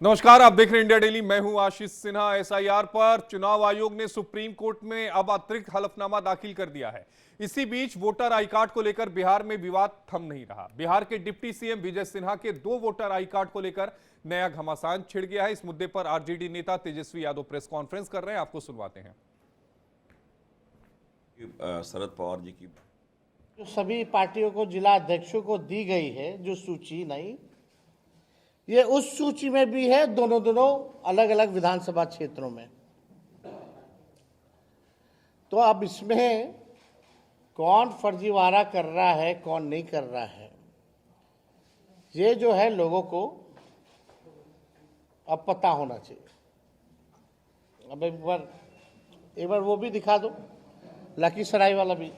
नमस्कार, आप देख रहे हैं इंडिया डेली। मैं हूं आशीष सिन्हा। एसआईआर पर चुनाव आयोग ने सुप्रीम कोर्ट में अब अतिरिक्त हलफनामा दाखिल कर दिया है। इसी बीच वोटर आई कार्ड को लेकर बिहार में विवाद थम नहीं रहा। बिहार के डिप्टी सीएम विजय सिन्हा के 2 वोटर आई कार्ड को लेकर नया घमासान छिड़ गया है। इस मुद्दे पर आरजेडी नेता तेजस्वी यादव प्रेस कॉन्फ्रेंस कर रहे हैं, आपको सुनवाते हैं। शरद पवार जी की जो सभी पार्टियों को जिला अध्यक्षों को दी गई है जो सूची नहीं, ये उस सूची में भी है, दोनों अलग अलग विधानसभा क्षेत्रों में। तो अब इसमें कौन फर्जीवाड़ा कर रहा है, कौन नहीं कर रहा है, ये जो है लोगों को अब पता होना चाहिए। अब एक बार वो भी दिखा दो, लखीसराय वाला भी।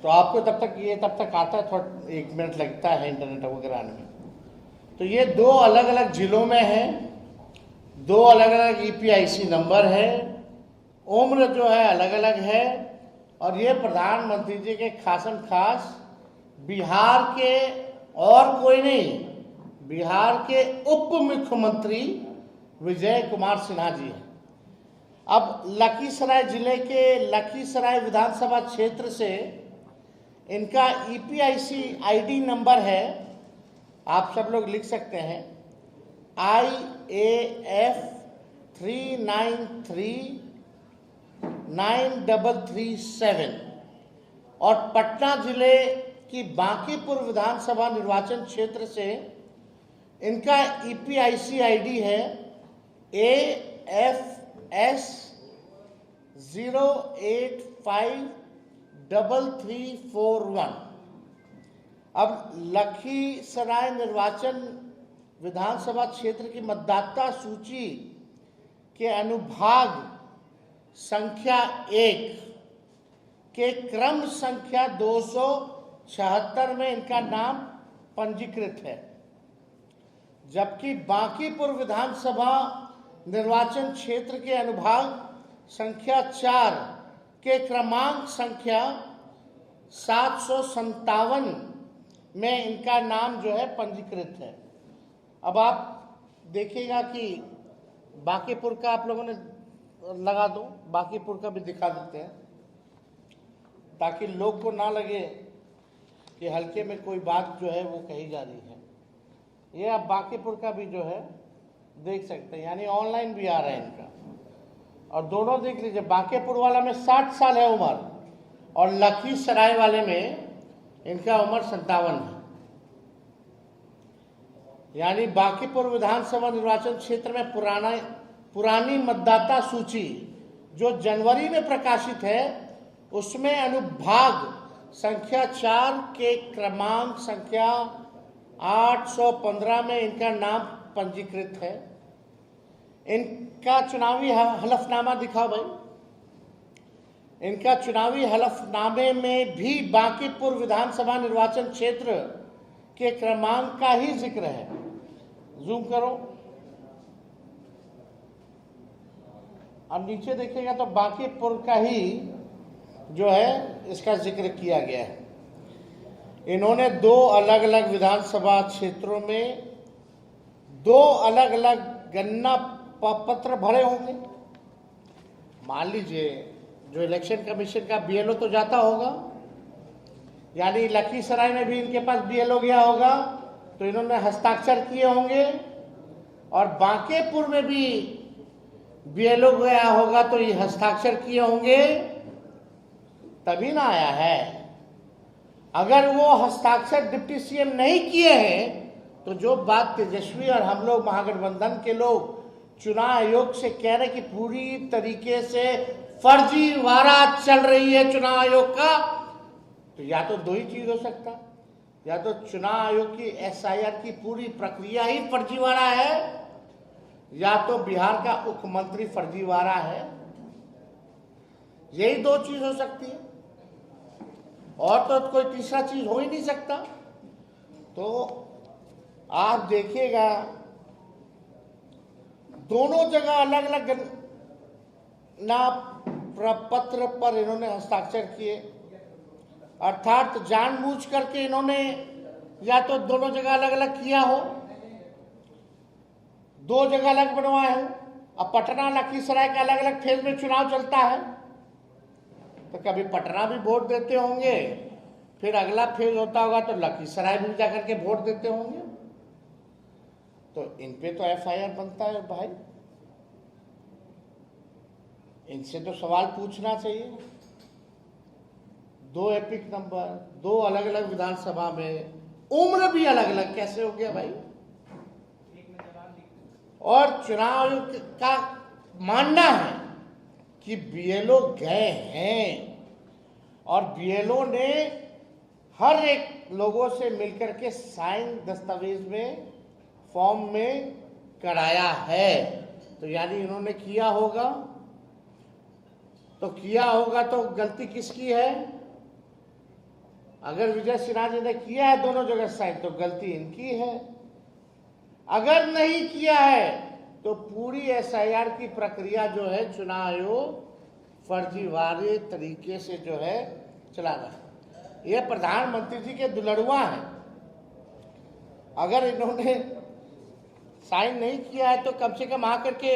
तो आपको तब तक आता है, थोड़ा 1 मिनट लगता है इंटरनेट वगैरह आने में। तो ये 2 अलग अलग जिलों में है, 2 अलग अलग ईपीआईसी नंबर है, उम्र जो है अलग अलग है, और ये प्रधानमंत्री जी के खासम खास बिहार के और कोई नहीं, बिहार के उप मुख्यमंत्री विजय कुमार सिन्हा जी हैं। अब लखीसराय जिले के लखीसराय विधानसभा क्षेत्र से इनका ईपीआईसी आईडी नंबर है, आप सब लोग लिख सकते हैं, IAF 39393337। और पटना जिले की बांकीपुर विधानसभा निर्वाचन क्षेत्र से इनका ईपीआईसी आईडी है AFS 0853341। अब लखीसराय निर्वाचन विधानसभा क्षेत्र की मतदाता सूची के अनुभाग संख्या 1 के क्रम संख्या 276 में इनका नाम पंजीकृत है, जबकि बांकीपुर विधानसभा निर्वाचन क्षेत्र के अनुभाग संख्या 4 के क्रमांक संख्या 757 में इनका नाम जो है पंजीकृत है। अब आप देखिएगा कि बांकीपुर का आप लोगों ने लगा दो, बांकीपुर का भी दिखा देते हैं ताकि लोग को ना लगे कि हल्के में कोई बात जो है वो कही जा रही है। ये आप बांकीपुर का भी जो है देख सकते हैं, यानी ऑनलाइन भी आ रहा है इनका। और दोनों देख लीजिए, बांकीपुर वाला में 60 साल है उम्र, और लखीसराय वाले में इनका उम्र 57 है। यानी बांकीपुर विधानसभा निर्वाचन क्षेत्र में पुरानी मतदाता सूची जो जनवरी में प्रकाशित है, उसमें अनुभाग संख्या 4 के क्रमांक संख्या 815 में इनका नाम पंजीकृत है। इनका चुनावी हलफनामा दिखाओ भाई। इनका चुनावी हलफनामे में भी बांकीपुर विधानसभा निर्वाचन क्षेत्र के क्रमांक का ही जिक्र है। जूम करो, अब नीचे देखिएगा तो बांकीपुर का ही जो है इसका जिक्र किया गया है। इन्होंने 2 अलग अलग विधानसभा क्षेत्रों में 2 अलग अलग गणना पत्र भरे होंगे। मान लीजिए जो इलेक्शन कमीशन का बीएलओ तो जाता होगा, यानी लखीसराय में भी इनके पास बीएलओ गया होगा तो इन्होंने हस्ताक्षर किए होंगे, और बांकीपुर में भी बीएलओ गया होगा तो ये हस्ताक्षर किए होंगे, तभी ना आया है। अगर वो हस्ताक्षर डिप्टी सीएम नहीं किए हैं तो जो बात तेजस्वी और हम लोग महागठबंधन के लोग चुनाव आयोग से कह रहे कि पूरी तरीके से फर्जीवाड़ा चल रही है चुनाव आयोग का, तो या तो 2 ही चीज हो सकता, या तो चुनाव आयोग की एसआईआर की पूरी प्रक्रिया ही फर्जीवाड़ा है, या तो बिहार का मुख्यमंत्री फर्जीवाड़ा है। यही 2 चीज हो सकती है। और तो कोई तीसरा चीज हो ही नहीं सकता। तो आप देखिएगा दोनों जगह अलग अलग पत्र पर इन्होंने हस्ताक्षर किए, अर्थात जानबूझ करके इन्होंने या तो दोनों जगह अलग अलग किया हो, दो जगह अलग बनवाए हो। अब पटना लखीसराय का अलग अलग फेज में चुनाव चलता है, तो कभी पटना भी वोट देते होंगे, फिर अगला फेज होता होगा तो लखीसराय भी जाकर के वोट देते होंगे। तो इन पे तो एफआईआर बनता है भाई, इनसे तो सवाल पूछना चाहिए। दो एपिक नंबर, दो अलग अलग विधानसभा में, उम्र भी अलग अलग कैसे हो गया भाई? और चुनाव आयोग का मानना है कि बीएलओ गए हैं और बीएलओ ने हर एक लोगों से मिलकर के साइन दस्तावेज में, फॉर्म में कराया है। तो यानी इन्होंने किया होगा, तो गलती किसकी है? अगर विजय सिन्हा जी ने किया है दोनों जगह साइन, तो गलती इनकी है। अगर नहीं किया है तो पूरी एसआईआर की प्रक्रिया जो है चुनाव आयोग फर्जीवाड़े तरीके से जो है चला रहा है। ये प्रधानमंत्री जी के दुलड़ुआ हैं। अगर इन्होंने साइन नहीं किया है तो कम से कम आकर के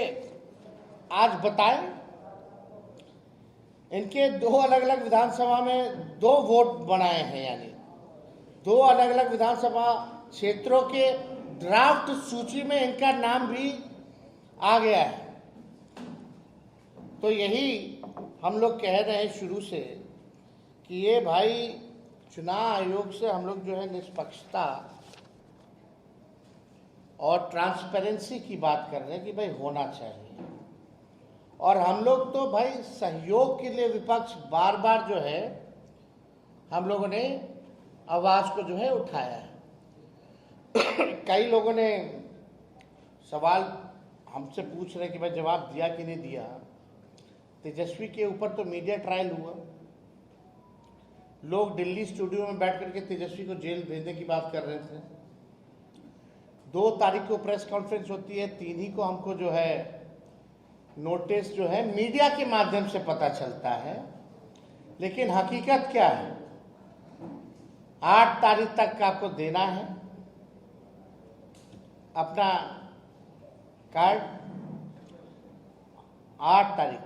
आज बताएं। इनके दो अलग अलग विधानसभा में दो वोट बनाए हैं, यानी दो अलग अलग विधानसभा क्षेत्रों के ड्राफ्ट सूची में इनका नाम भी आ गया है। तो यही हम लोग कह रहे हैं शुरू से कि ये भाई चुनाव आयोग से हम लोग जो है निष्पक्षता और ट्रांसपेरेंसी की बात कर रहे हैं कि भाई होना चाहिए। और हम लोग तो भाई सहयोग के लिए विपक्ष बार बार जो है हम लोगों ने आवाज को जो है उठाया है। कई लोगों ने सवाल हमसे पूछ रहे कि भाई जवाब दिया कि नहीं दिया। तेजस्वी के ऊपर तो मीडिया ट्रायल हुआ, लोग दिल्ली स्टूडियो में बैठ करके तेजस्वी को जेल भेजने की बात कर रहे थे। 2 तारीख को प्रेस कॉन्फ्रेंस होती है, 3 ही को हमको जो है नोटिस जो है मीडिया के माध्यम से पता चलता है। लेकिन हकीकत क्या है? 8 तारीख तक का आपको देना है अपना कार्ड। 8 तारीख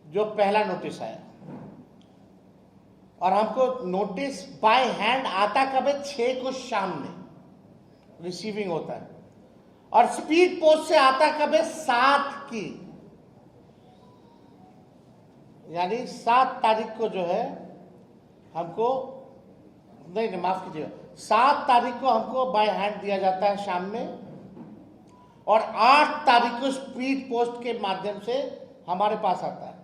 जो पहला नोटिस आया, और हमको नोटिस बाय हैंड आता कब है? 6 को शाम में रिसीविंग होता है, और स्पीड पोस्ट से आता कब है? 7 की, यानी 7 तारीख को जो है हमको, नहीं माफ कीजिएगा, 7 तारीख को हमको बाय हैंड दिया जाता है शाम में, और 8 तारीख को स्पीड पोस्ट के माध्यम से हमारे पास आता है।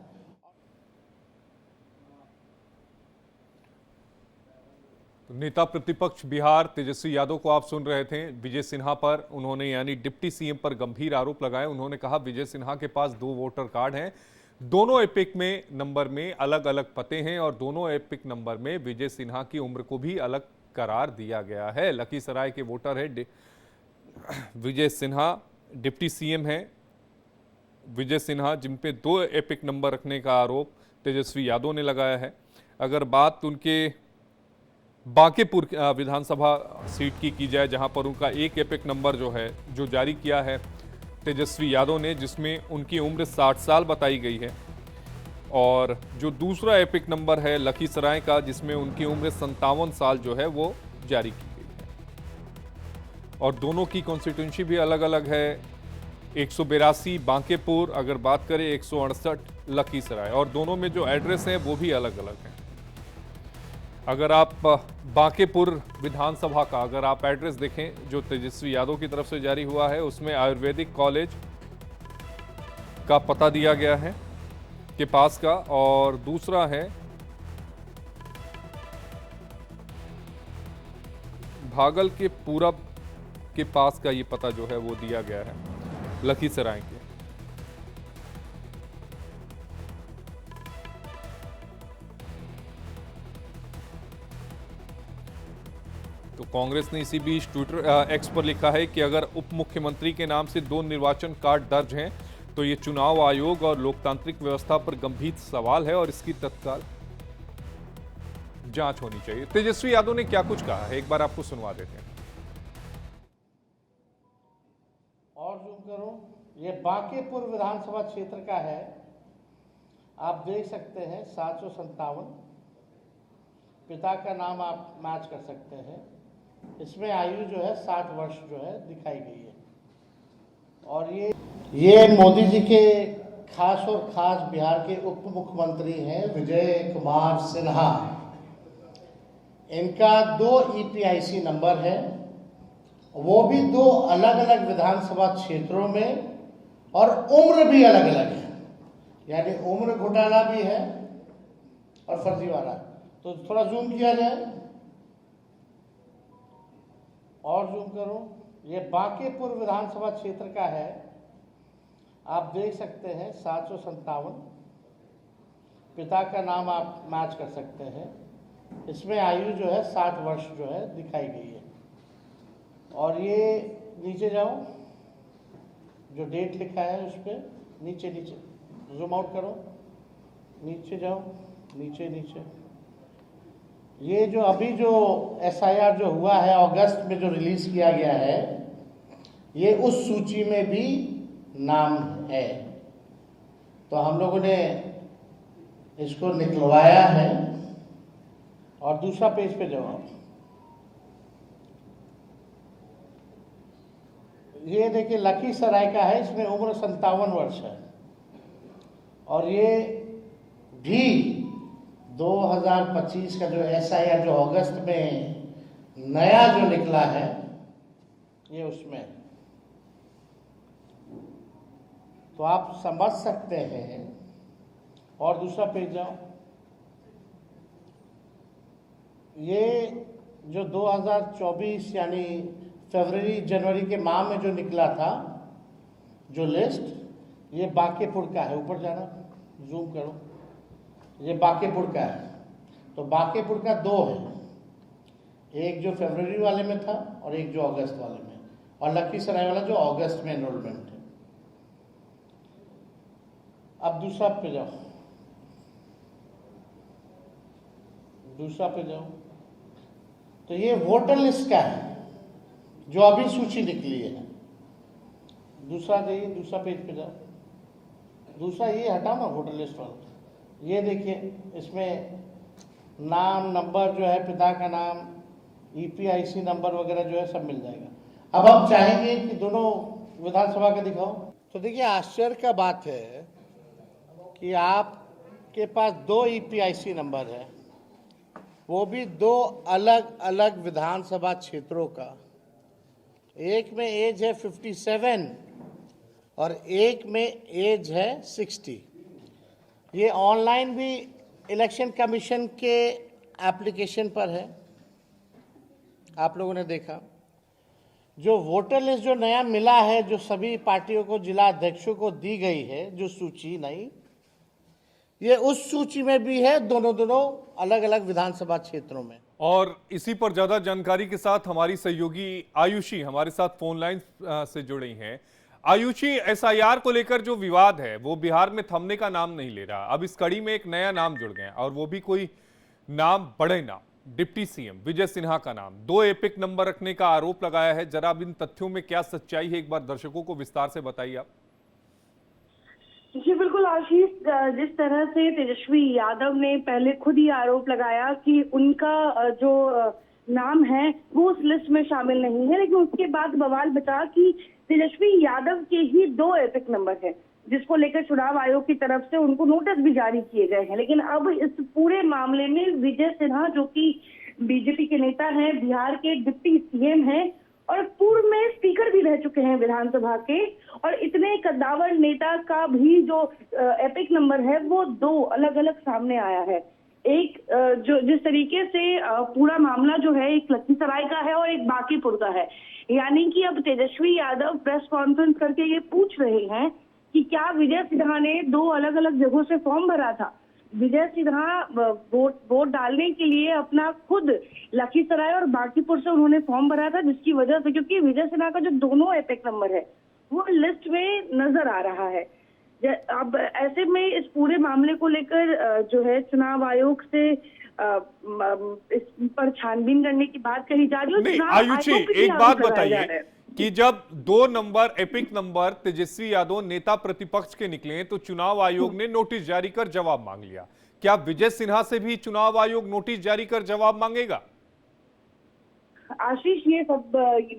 नेता प्रतिपक्ष बिहार तेजस्वी यादव को आप सुन रहे थे। विजय सिन्हा पर उन्होंने यानी डिप्टी सीएम पर गंभीर आरोप लगाए। उन्होंने कहा विजय सिन्हा के पास 2 वोटर कार्ड हैं, दोनों एपिक में नंबर में अलग अलग पते हैं, और दोनों एपिक नंबर में विजय सिन्हा की उम्र को भी अलग करार दिया गया है। लखीसराय के वोटर है विजय सिन्हा, डिप्टी सीएम है विजय सिन्हा, जिन पे 2 एपिक नंबर रखने का आरोप तेजस्वी यादव ने लगाया है। अगर बात उनके बांकेपुर विधानसभा सीट की जाए, जहां पर उनका 1 एपिक नंबर जो है जो जारी किया है तेजस्वी यादव ने, जिसमें उनकी उम्र 60 साल बताई गई है, और जो दूसरा एपिक नंबर है लखीसराय का, जिसमें उनकी उम्र 57 साल जो है वो जारी की गई है। और दोनों की कॉन्स्टिट्यूंसी भी अलग अलग है। 182 बांकेपुर, अगर बात करें 168 लखीसराय, और दोनों में जो एड्रेस हैं वो भी अलग अलग हैं। अगर आप बांकेपुर विधानसभा का अगर आप एड्रेस देखें जो तेजस्वी यादव की तरफ से जारी हुआ है, उसमें आयुर्वेदिक कॉलेज का पता दिया गया है के पास का, और दूसरा है भागल के पूरब के पास का, ये पता जो है वो दिया गया है लखीसराय के। तो कांग्रेस ने इसी बीच ट्विटर एक्स पर लिखा है कि अगर उप मुख्यमंत्री के नाम से 2 निर्वाचन कार्ड दर्ज हैं तो ये चुनाव आयोग और लोकतांत्रिक व्यवस्था पर गंभीर सवाल है और इसकी तत्काल जांच होनी चाहिए। तेजस्वी यादव ने क्या कुछ कहा है, एक बार आपको सुनवा देते हैं। और जूम करो, ये बांकीपुर विधानसभा क्षेत्र का है। आप देख सकते हैं 757, पिता का नाम आप मैच कर सकते हैं। इसमें आयु जो है 60 वर्ष जो है दिखाई गई है। और ये मोदी जी के खास और खास बिहार के उप मुख्यमंत्री हैं विजय कुमार सिन्हा। इनका 2 ईपीआईसी नंबर है, वो भी 2 अलग अलग विधानसभा क्षेत्रों में, और उम्र भी अलग अलग है, यानी उम्र घोटाला भी है और फर्जीवाड़ा। तो थोड़ा जूम किया जाए और जूम करो, ये बांकीपुर विधानसभा क्षेत्र का है। आप देख सकते हैं 757, पिता का नाम आप मैच कर सकते हैं। इसमें आयु जो है 60 वर्ष जो है दिखाई गई है। और ये नीचे जाओ, जो डेट लिखा है उस पर नीचे जूम आउट करो, नीचे जाओ, नीचे ये जो अभी जो एसआईआर जो हुआ है अगस्त में जो रिलीज किया गया है, ये उस सूची में भी नाम है। तो हम लोगों ने इसको निकलवाया है। और दूसरा पेज पे जाओ, ये देखिए लखीसराय का है, इसमें उम्र 57 वर्ष है। और ये भी 2025 का जो एसआईआर जो अगस्त में नया जो निकला है, ये उसमें। तो आप समझ सकते हैं। और दूसरा पेज जाओ, ये जो 2024 यानी फरवरी जनवरी के माह में जो निकला था जो लिस्ट, ये बांकीपुर का है। ऊपर जाना, जूम करो, ये बांकीपुर का है। तो बांकीपुर का 2 है, एक जो फरवरी वाले में था और एक जो अगस्त वाले में, और लखीसराय वाला जो अगस्त में एनरोलमेंट है। अब दूसरा पे जाओ, दूसरा पे जाओ, तो ये वोटर लिस्ट का है जो अभी सूची निकली है। दूसरा जाइए, दूसरा पेज पे जाओ, दूसरा ये हटाओ ना वोटर लिस्ट वाला। ये देखिए इसमें नाम, नंबर जो है, पिता का नाम, ईपीआईसी नंबर वगैरह जो है सब मिल जाएगा। अब आप चाहेंगे कि दोनों विधानसभा का दिखाओ, तो देखिए आश्चर्य का बात है कि आपके पास 2 ईपीआईसी नंबर है, वो भी 2 अलग अलग विधानसभा क्षेत्रों का। एक में एज है 57 और एक में एज है 60। ये ऑनलाइन भी इलेक्शन कमीशन के एप्लीकेशन पर है, आप लोगों ने देखा। जो वोटर लिस्ट जो नया मिला है, जो सभी पार्टियों को, जिला अध्यक्षों को दी गई है जो सूची नई, ये उस सूची में भी है, दोनों अलग अलग विधानसभा क्षेत्रों में। और इसी पर ज्यादा जानकारी के साथ हमारी सहयोगी आयुषी हमारे साथ फोन लाइन से जुड़ी हैं। आयुषी, एसआईआर को लेकर जो विवाद है वो बिहार में थमने का नाम नहीं ले रहा। अब इस कड़ी में एक नया नाम जुड़ गया, और वो भी कोई नाम, बड़े नाम, डिप्टी सीएम विजय सिन्हा का नाम। 2 एपिक नंबर रखने का आरोप लगाया है। जरा अब इन तथ्यों में क्या सच्चाई है, एक बार दर्शकों को विस्तार से बताइए आप। जी बिल्कुल आशीष, जिस तरह से तेजस्वी यादव ने पहले खुद ही आरोप लगाया कि उनका जो नाम है वो उस लिस्ट में शामिल नहीं है, लेकिन उसके बाद बवाल बचा कि तेजस्वी यादव के ही 2 एपिक नंबर है, जिसको लेकर चुनाव आयोग की तरफ से उनको नोटिस भी जारी किए गए हैं। लेकिन अब इस पूरे मामले में विजय सिन्हा, जो कि बीजेपी के नेता हैं, बिहार के डिप्टी सीएम हैं और पूर्व में स्पीकर भी रह चुके हैं विधानसभा के, और इतने कद्दावर नेता का भी जो एपिक नंबर है वो 2 अलग अलग सामने आया है। एक जो जिस तरीके से पूरा मामला जो है, एक लखीसराय का है और एक बांकीपुर का है। यानी कि अब तेजस्वी यादव प्रेस कॉन्फ्रेंस करके ये पूछ रहे हैं कि क्या विजय सिन्हा ने 2 अलग अलग जगहों से फॉर्म भरा था। विजय सिन्हा वोट डालने के लिए अपना खुद लखीसराय और बांकीपुर से उन्होंने फॉर्म भरा था, जिसकी वजह से, क्योंकि विजय सिन्हा का जो दोनों एपिक नंबर है वो लिस्ट में नजर आ रहा है। अब ऐसे में इस पूरे मामले को लेकर जो है चुनाव आयोग से इस पर छानबीन करने की बात कही जा रही है। नहीं चुनाव आयुषी, आयोग पे भी एक आरोप बात लगाया जा बताइए रहा है। कि जब 2 number epic number Tejashwi Yadav नेता प्रतिपक्ष के निकले तो चुनाव आयोग ने नोटिस जारी कर जवाब मांग लिया। क्या विजय सिन्हा से भी चुनाव आयोग नोटिस जारी कर जवाब मांगेगा? आशीष, ये सब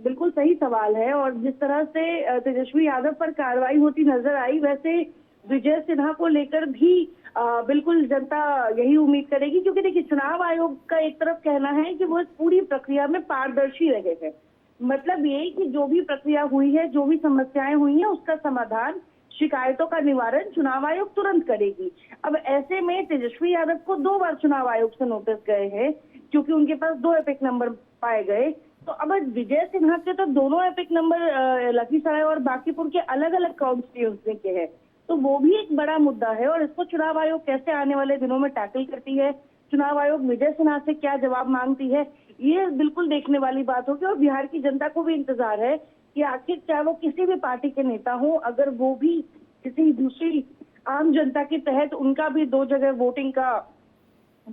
बिल्कुल सही सवाल है, और जिस तरह से तेजस्वी यादव पर कार्रवाई होती नजर आई, वैसे विजय सिन्हा को लेकर भी बिल्कुल जनता यही उम्मीद करेगी। क्योंकि देखिए, चुनाव आयोग का एक तरफ कहना है कि वो इस पूरी प्रक्रिया में पारदर्शी रहे हैं। मतलब ये कि जो भी प्रक्रिया हुई है, जो भी समस्याएं हुई हैं, उसका समाधान, शिकायतों का निवारण चुनाव आयोग तुरंत करेगी। अब ऐसे में तेजस्वी यादव को 2 बार चुनाव आयोग से नोटिस गए हैं, क्योंकि उनके पास 2 एपिक नंबर पाए गए। तो अब विजय सिन्हा के तो दोनों एपिक नंबर लखीसराय और बांकीपुर के अलग अलग कॉन्स्टिट्यूंसी के हैं, तो वो भी एक बड़ा मुद्दा है। और इसको चुनाव आयोग कैसे आने वाले दिनों में टैकल करती है, चुनाव आयोग विजय सिन्हा से क्या जवाब मांगती है, ये बिल्कुल देखने वाली बात होगी। और बिहार की जनता को भी इंतजार है कि आखिर चाहे वो किसी भी पार्टी के नेता हो, अगर वो भी किसी दूसरी आम जनता के तहत उनका भी 2 जगह वोटिंग का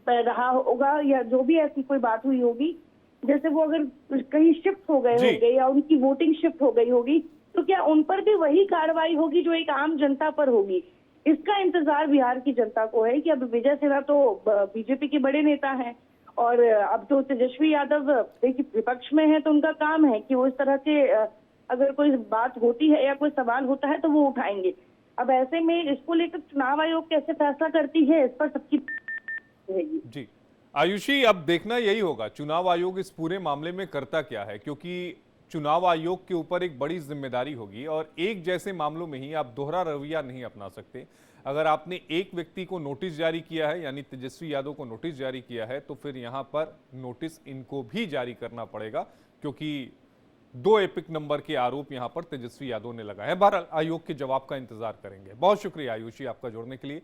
रहा होगा, या जो भी ऐसी कोई बात हुई होगी, जैसे वो अगर कहीं शिफ्ट हो गए होंगे या उनकी वोटिंग शिफ्ट हो गई होगी, तो क्या उन पर भी वही कार्रवाई होगी जो एक आम जनता पर होगी? इसका इंतजार बिहार की जनता को है कि अब विजय सिन्हा तो बीजेपी के बड़े नेता हैं, और अब तो तेजस्वी यादव देखिए विपक्ष में है, तो उनका काम है कि वो इस तरह के अगर कोई बात होती है या कोई सवाल होता है तो वो उठाएंगे। अब ऐसे में इसको लेकर चुनाव आयोग कैसे फैसला करती है, इस पर सबकी रहेगी। जी आयुषी, अब देखना यही होगा चुनाव आयोग इस पूरे मामले में करता क्या है, क्योंकि चुनाव आयोग के ऊपर एक बड़ी जिम्मेदारी होगी और एक जैसे मामलों में ही आप दोहरा रवैया नहीं अपना सकते। अगर आपने एक व्यक्ति को नोटिस जारी किया है, यानी तेजस्वी यादव को नोटिस जारी किया है, तो फिर यहां पर नोटिस इनको भी जारी करना पड़ेगा, क्योंकि 2 एपिक नंबर के आरोप यहां पर तेजस्वी यादव ने लगाए हैं। बहरहाल आयोग के जवाब का इंतजार करेंगे। बहुत शुक्रिया आयुषी आपका जोड़ने के लिए।